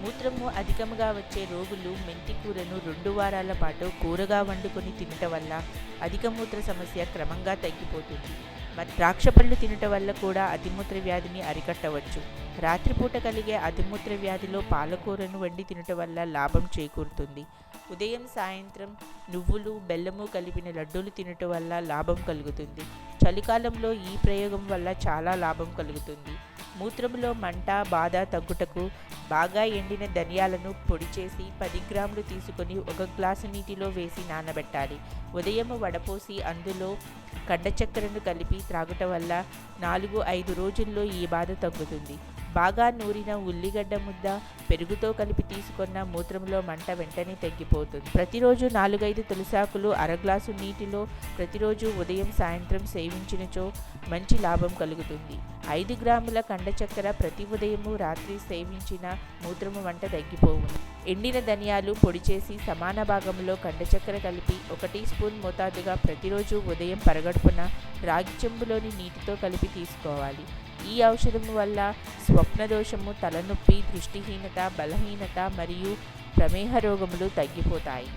మూత్రము అధికముగా వచ్చే రోగులు మెంతి కూరను 2 వారాల పాటు కూరగా వండుకొని తినటం వల్ల అధిక మూత్ర సమస్య క్రమంగా తగ్గిపోతుంది. మరి ద్రాక్ష పళ్ళు తినటం వల్ల కూడా అతిమూత్ర వ్యాధిని అరికట్టవచ్చు. రాత్రిపూట కలిగే అతిమూత్ర వ్యాధిలో పాలకూరను వండి తినటం వల్ల లాభం చేకూరుతుంది. ఉదయం సాయంత్రం నువ్వులు బెల్లము కలిపిన లడ్డూలు తినటం వల్ల లాభం కలుగుతుంది. చలికాలంలో ఈ ప్రయోగం వల్ల చాలా లాభం కలుగుతుంది. మూత్రములో మంట బాధ తగ్గుటకు బాగా ఎండిన ధనియాలను పొడి చేసి 10 గ్రాములు తీసుకొని 1 గ్లాసు నీటిలో వేసి నానబెట్టాలి. ఉదయం వడపోసి అందులో కండ చక్కెరను కలిపి త్రాగుట వల్ల 4-5 రోజుల్లో ఈ బాధ తగ్గుతుంది. బాగా నూరిన ఉల్లిగడ్డ ముద్ద పెరుగుతో కలిపి తీసుకున్న మూత్రంలో మంట వెంటనే తగ్గిపోతుంది. ప్రతిరోజు 4-5 తులసాకులు 1/2 గ్లాసు నీటిలో ప్రతిరోజు ఉదయం సాయంత్రం సేవించినచో మంచి లాభం కలుగుతుంది. 5 గ్రాముల కండ చక్కెర ప్రతి ఉదయము రాత్రి సేవించిన మూత్రము మంట తగ్గిపోవును. ఎండిన ధనియాలు పొడి చేసి సమాన భాగంలో కండ చక్కెర కలిపి 1 టీ స్పూన్ మోతాదుగా ప్రతిరోజు ఉదయం పరగడుపున రాగి చెంబులోని నీటితో కలిపి తీసుకోవాలి. ఈ ఔషధము వల్ల స్వప్నదోషము, తలనొప్పి, దృష్టిహీనత, బలహీనత మరియు ప్రమేహ రోగములు తగ్గిపోతాయి.